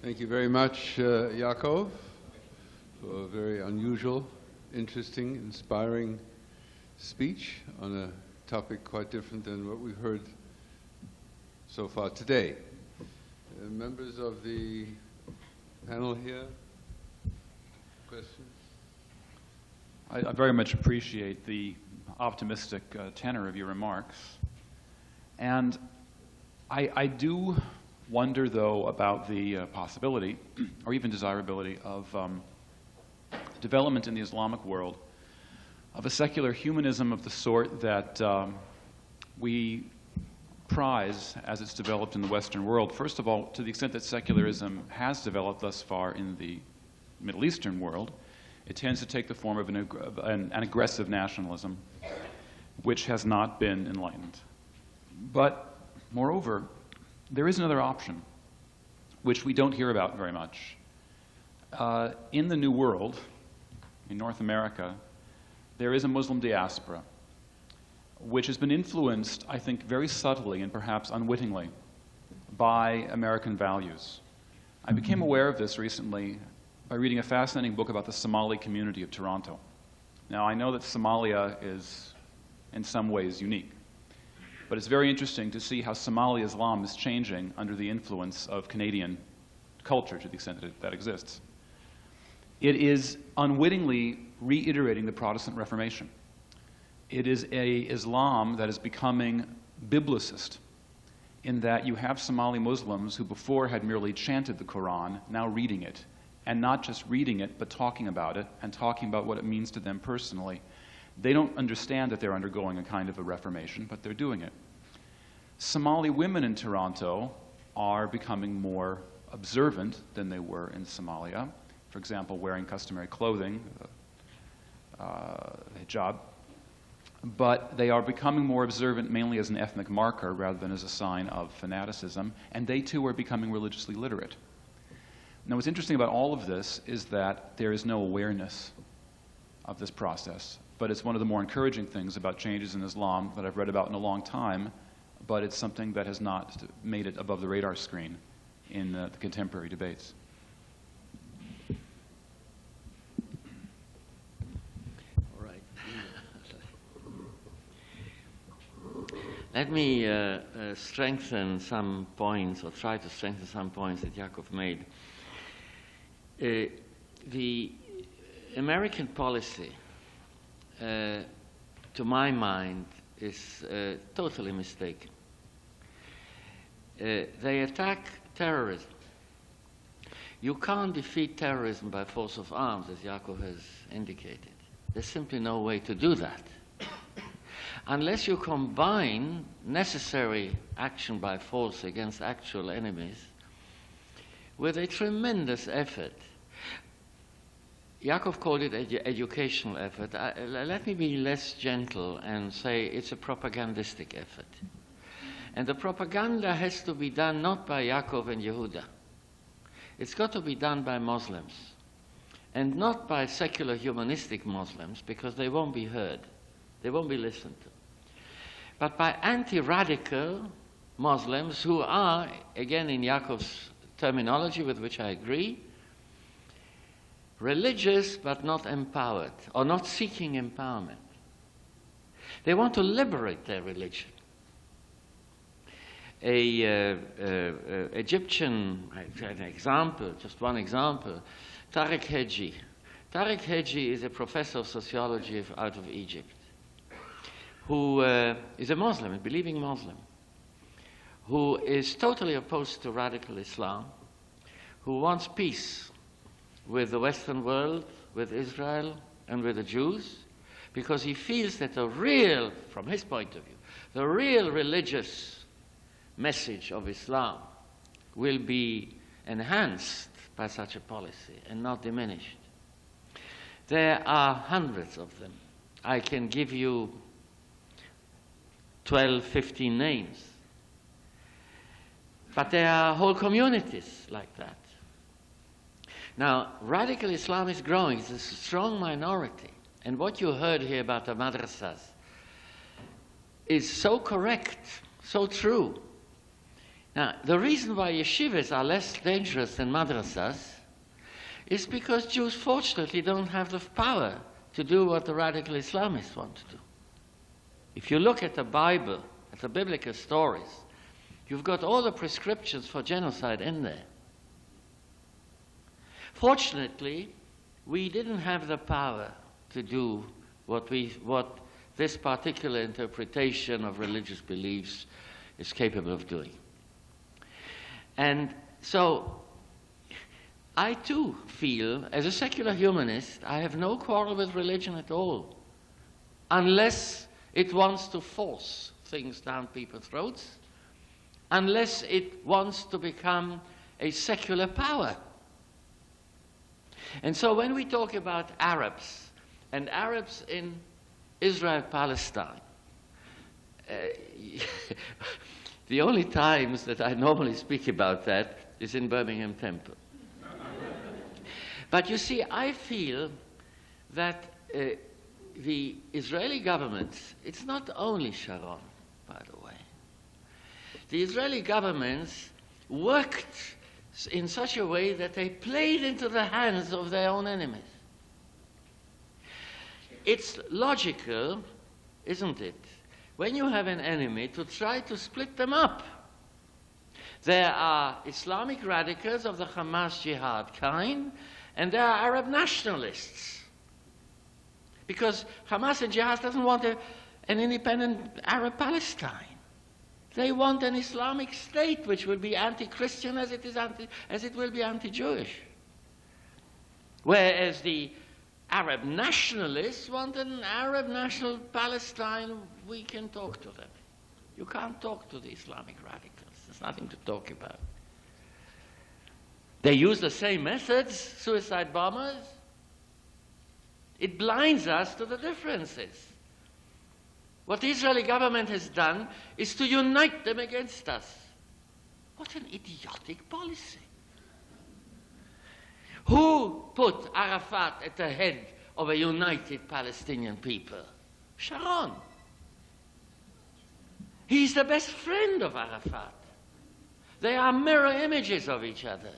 Thank you very much, Yaakov, for a very unusual, interesting, inspiring speech on a topic quite different than what we've heard so far today. Members of the panel here, questions? I very much appreciate the optimistic tenor of your remarks. And I do wonder, though, about the possibility, or even desirability, of development in the Islamic world of a secular humanism of the sort that we prize as it's developed in the Western world. First of all, to the extent that secularism has developed thus far in the Middle Eastern world, it tends to take the form of an aggressive nationalism, which has not been enlightened. But, moreover, there is another option, which we don't hear about very much. In the New World, in North America, there is a Muslim diaspora, which has been influenced, I think, very subtly and perhaps unwittingly by American values. I became aware of this recently by reading a fascinating book about the Somali community of Toronto. Now, I know that Somalia is in some ways unique, but it's very interesting to see how Somali Islam is changing under the influence of Canadian culture to the extent that that exists. It is unwittingly reiterating the Protestant Reformation. It is a Islam that is becoming biblicist, in that you have Somali Muslims who before had merely chanted the Quran, now reading it, and not just reading it, but talking about it, and talking about what it means to them personally. They don't understand that they're undergoing a kind of a reformation, but they're doing it. Somali women in Toronto are becoming more observant than they were in Somalia. For example, wearing customary clothing, hijab. But they are becoming more observant mainly as an ethnic marker rather than as a sign of fanaticism, and they too are becoming religiously literate. Now, what's interesting about all of this is that there is no awareness of this process, but it's one of the more encouraging things about changes in Islam that I've read about in a long time, but it's something that has not made it above the radar screen in the contemporary debates. All right. Let me strengthen some points, or try to strengthen some points that Yaakov made. The American policy, to my mind, is totally mistaken. They attack terrorism. You can't defeat terrorism by force of arms, as Yaakov has indicated. There's simply no way to do that. Unless you combine necessary action by force against actual enemies with a tremendous effort. Yaakov called it educational effort. Let me be less gentle and say it's a propagandistic effort. And the propaganda has to be done not by Yaakov and Yehuda. It's got to be done by Muslims. And not by secular humanistic Muslims, because they won't be heard. They won't be listened to. But by anti-radical Muslims who are, again in Yaakov's terminology with which I agree, religious but not empowered, or not seeking empowerment. They want to liberate their religion. Egyptian, an example, just one example, Tariq Hedji. Tariq Hedji is a professor of sociology out of Egypt, who is a Muslim, a believing Muslim, who is totally opposed to radical Islam, who wants peace with the Western world, with Israel, and with the Jews, because he feels that the real, from his point of view, the real religious message of Islam will be enhanced by such a policy and not diminished. There are hundreds of them. I can give you 12, 15 names. But there are whole communities like that. Now, radical Islam is growing. It's a strong minority. And what you heard here about the madrasas is so correct, so true. Now, the reason why yeshivas are less dangerous than madrasas is because Jews, fortunately, don't have the power to do what the radical Islamists want to do. If you look at the Bible, at the biblical stories, you've got all the prescriptions for genocide in there. Fortunately, we didn't have the power to do what this particular interpretation of religious beliefs is capable of doing. And so, I too feel, as a secular humanist, I have no quarrel with religion at all, unless it wants to force things down people's throats, unless it wants to become a secular power. And so when we talk about Arabs, and Arabs in Israel, Palestine, the only times that I normally speak about that is in Birmingham Temple. But you see, I feel that the Israeli government, it's not only Sharon, by the way. The Israeli governments worked in such a way that they played into the hands of their own enemies. It's logical, isn't it, when you have an enemy, to try to split them up. There are Islamic radicals of the Hamas jihad kind, and there are Arab nationalists. Because Hamas and jihad doesn't want an independent Arab Palestine. They want an Islamic state which will be anti-Christian as it will be anti-Jewish. Whereas the Arab nationalists want an Arab national Palestine. We can talk to them. You can't talk to the Islamic radicals. There's nothing to talk about. They use the same methods, suicide bombers. It blinds us to the differences. What the Israeli government has done is to unite them against us. What an idiotic policy. Who put Arafat at the head of a united Palestinian people? Sharon. He's the best friend of Arafat. They are mirror images of each other.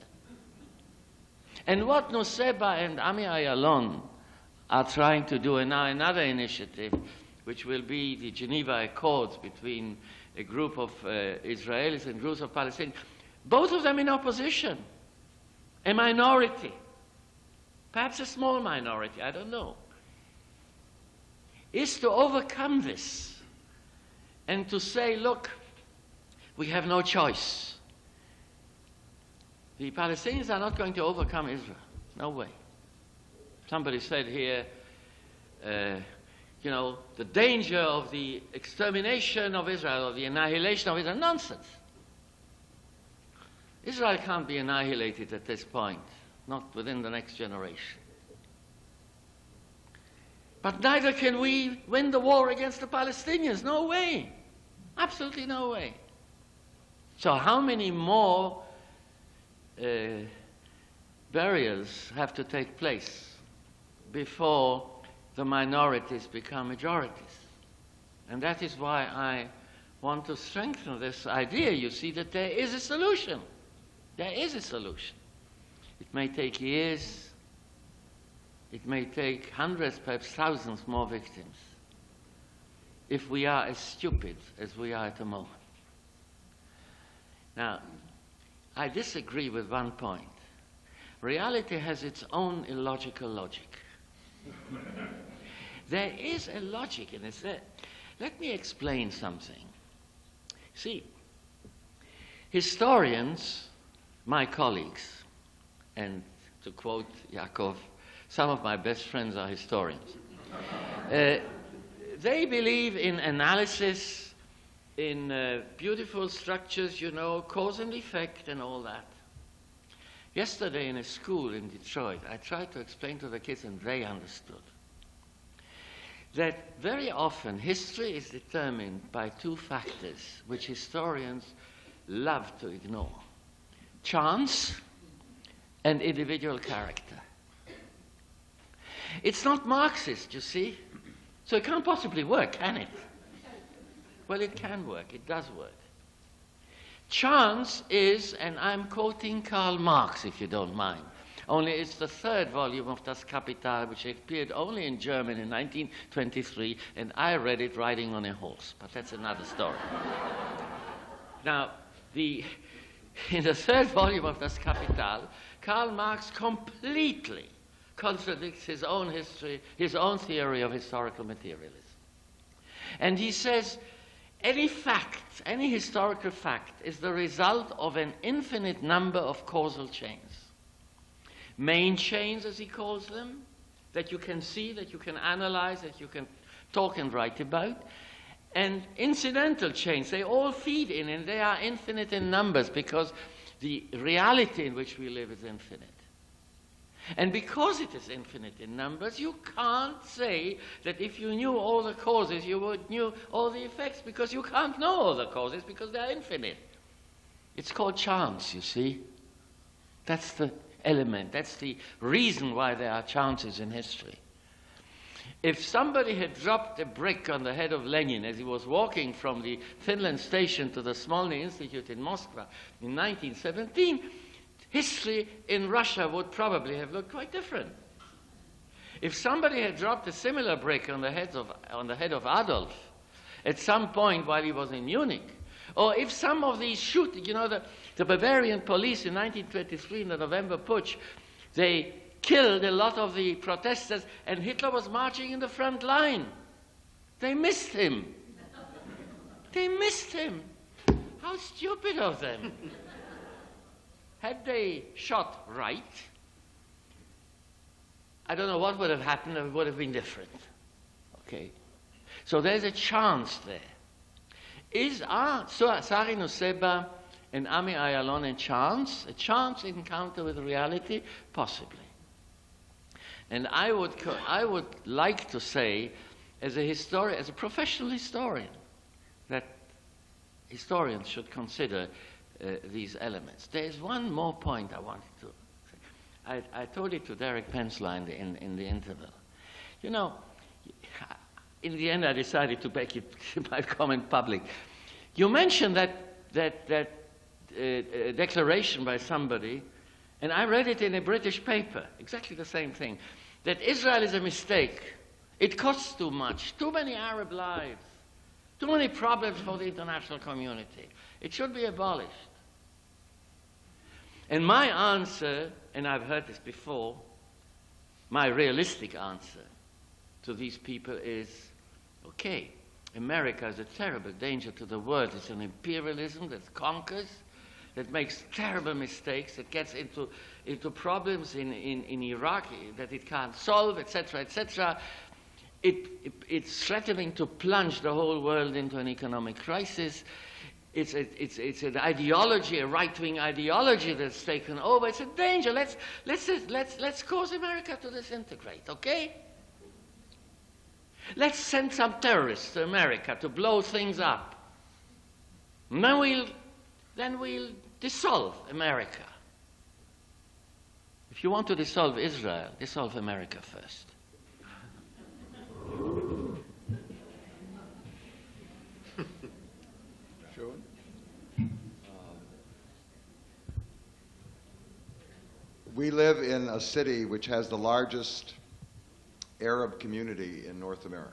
And what Nusseibeh and Ami Ayalon are trying to do, and now another initiative, which will be the Geneva Accords between a group of Israelis and groups of Palestinians, both of them in opposition, a minority, perhaps a small minority, I don't know, is to overcome this and to say, look, we have no choice. The Palestinians are not going to overcome Israel. No way. Somebody said here, the danger of the extermination of Israel, or the annihilation of Israel. Nonsense. Israel can't be annihilated at this point, not within the next generation. But neither can we win the war against the Palestinians. No way. Absolutely no way. So how many more barriers have to take place before the minorities become majorities? And that is why I want to strengthen this idea, you see, that there is a solution. There is a solution. It may take years. It may take hundreds, perhaps thousands more victims, if we are as stupid as we are at the moment. Now, I disagree with one point. Reality has its own illogical logic. There is a logic in it. Let me explain something. See, historians, my colleagues, and to quote Yaakov, some of my best friends are historians. They believe in analysis, in beautiful structures, cause and effect and all that. Yesterday in a school in Detroit, I tried to explain to the kids, and they understood, that very often history is determined by two factors which historians love to ignore: chance and individual character. It's not Marxist, you see, so it can't possibly work, can it? Well, it can work. It does work. Chance is, and I'm quoting Karl Marx if you don't mind, only it's the third volume of Das Kapital, which appeared only in German in 1923, and I read it riding on a horse, but that's another story. Now, in the third volume of Das Kapital, Karl Marx completely contradicts his own history, his own theory of historical materialism. And he says, any fact, any historical fact, is the result of an infinite number of causal chains. Main chains, as he calls them, that you can see, that you can analyze, that you can talk and write about, and incidental chains. They all feed in, and they are infinite in numbers because the reality in which we live is infinite. And because it is infinite in numbers, you can't say that if you knew all the causes, you would knew all the effects, because you can't know all the causes because they're infinite. It's called chance, you see. That's the element. That's the reason why there are chances in history. If somebody had dropped a brick on the head of Lenin as he was walking from the Finland station to the Smolny Institute in Moscow in 1917, history in Russia would probably have looked quite different. If somebody had dropped a similar brick on the head of Adolf at some point while he was in Munich, or if some of these shootings, the Bavarian police in 1923 in the November Putsch, they killed a lot of the protesters and Hitler was marching in the front line. They missed him. They missed him. How stupid of them. Had they shot right, I don't know what would have happened, it would have been different. Okay? So there's a chance there. Is Sari Nusseibeh and Ami Ayalon a chance encounter with reality? Possibly. And I would like to say, as a professional historian, that historians should consider these elements. There is one more point I wanted to say. I told it to Derek Pensline in the interval. In the end I decided to make it my comment public. You mentioned that declaration by somebody, and I read it in a British paper, exactly the same thing, that Israel is a mistake. It costs too much, too many Arab lives, too many problems for the international community. It should be abolished. And my answer, and I've heard this before, my realistic answer to these people is, okay, America is a terrible danger to the world. It's an imperialism that conquers, that makes terrible mistakes, that gets into problems in Iraq that it can't solve, etc., etc. It's threatening to plunge the whole world into an economic crisis. It's an ideology, a right-wing ideology that's taken over. It's a danger. Let's cause America to disintegrate, okay? Let's send some terrorists to America to blow things up. And then we'll dissolve America. If you want to dissolve Israel, dissolve America first. Sure. We live in a city which has the largest Arab community in North America.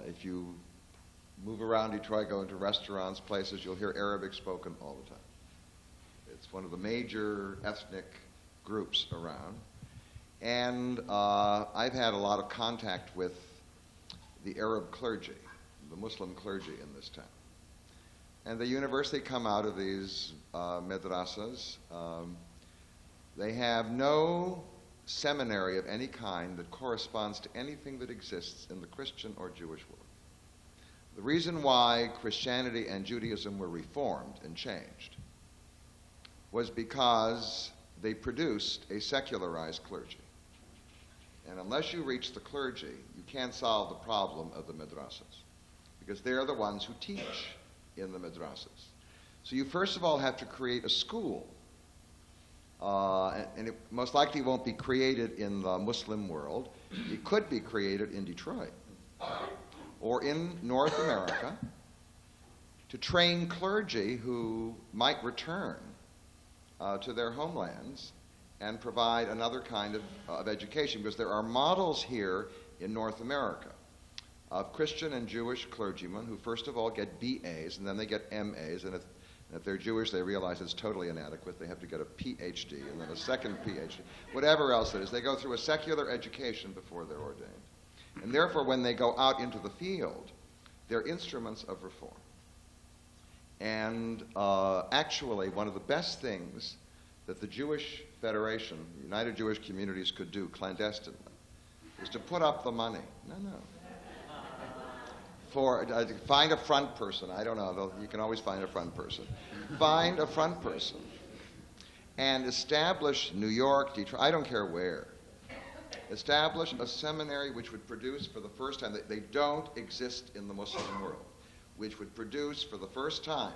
If you move around Detroit, go into restaurants, places, you'll hear Arabic spoken all the time. It's one of the major ethnic groups around. And I've had a lot of contact with the Arab clergy, the Muslim clergy in this town. And the university come out of these madrasas. They have no seminary of any kind that corresponds to anything that exists in the Christian or Jewish world. The reason why Christianity and Judaism were reformed and changed was because they produced a secularized clergy. And unless you reach the clergy, you can't solve the problem of the madrasas, because they're the ones who teach in the madrasas. So you first of all have to create a school. And it most likely won't be created in the Muslim world. It could be created in Detroit or in North America, to train clergy who might return to their homelands and provide another kind of education, because there are models here in North America of Christian and Jewish clergymen who first of all get BAs and then they get MAs, and if they're Jewish they realize it's totally inadequate. They have to get a PhD and then a second PhD, whatever else it is. They go through a secular education before they're ordained. And therefore when they go out into the field, they're instruments of reform. And actually one of the best things that the Jewish Federation, United Jewish Communities, could do clandestinely is to put up the money. No. For find a front person. I don't know. You can always find a front person. Find a front person and establish New York, Detroit, I don't care where. Establish a seminary which would produce for the first time, they don't exist in the Muslim world, which would produce for the first time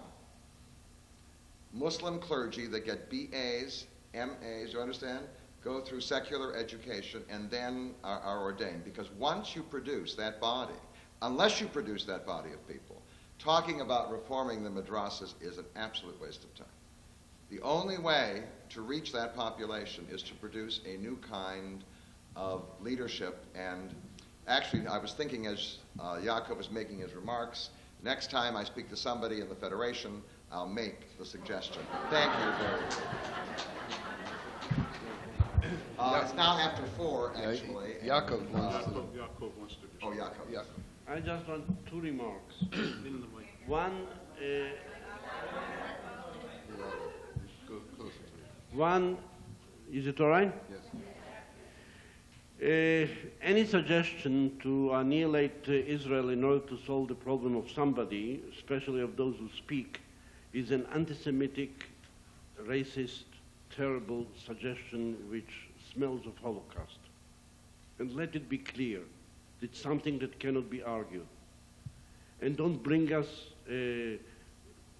Muslim clergy that get BAs, MAs, you understand? Go through secular education and then are ordained. Because once you produce that body, unless you produce that body of people, talking about reforming the madrasas is an absolute waste of time. The only way to reach that population is to produce a new kind of leadership. And actually, I was thinking as Yaakov was making his remarks, next time I speak to somebody in the Federation, I'll make the suggestion. Thank you very much. It's now after 4, actually. Yaakov wants to. Yaakov wants to. Oh, Yaakov. Yaakov. I just want 2 remarks. One, Go closer to it. one, is it all right? Yes. Any suggestion to annihilate Israel in order to solve the problem of somebody, especially of those who speak, is an anti-Semitic, racist, terrible suggestion which smells of Holocaust. And let it be clear, it's something that cannot be argued. And don't bring us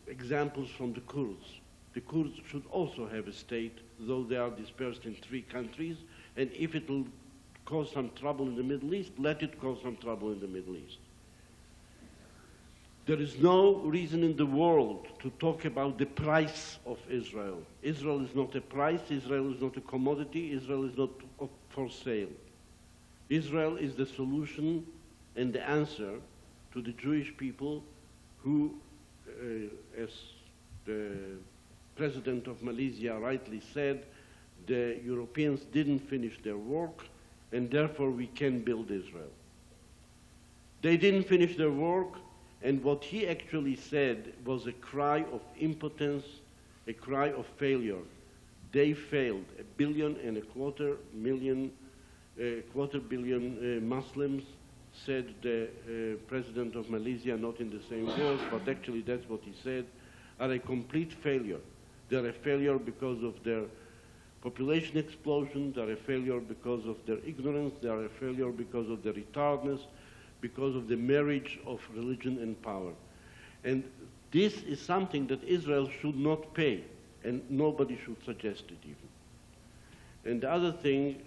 examples from the Kurds. The Kurds should also have a state, though they are dispersed in 3 countries, and if it will cause some trouble in the Middle East, let it cause some trouble in the Middle East. There is no reason in the world to talk about the price of Israel. Israel is not a price, Israel is not a commodity, Israel is not for sale. Israel is the solution and the answer to the Jewish people who, as the president of Malaysia rightly said, the Europeans didn't finish their work, and therefore we can build Israel. They didn't finish their work, and what he actually said was a cry of impotence, a cry of failure. They failed. 1.25 billion Muslims, said the president of Malaysia, not in the same words, but actually that's what he said, are a complete failure. They're a failure because of their population explosion, they're a failure because of their ignorance, they are a failure because of their retardedness, because of the marriage of religion and power. And this is something that Israel should not pay, and nobody should suggest it even. And the other thing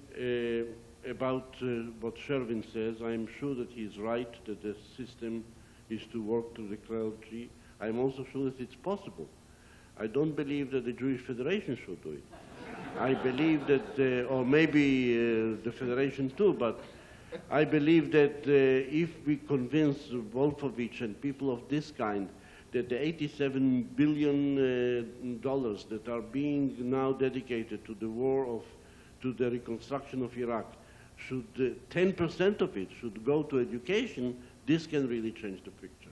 about what Sherwin says, I'm sure that he's right, that the system is to work to the clergy. I'm also sure that it's possible. I don't believe that the Jewish Federation should do it. I believe that, or maybe the Federation too, but I believe that if we convince Wolfowitz and people of this kind that the $87 billion that are being now dedicated to the war to the reconstruction of Iraq, should 10% of it should go to education, this can really change the picture.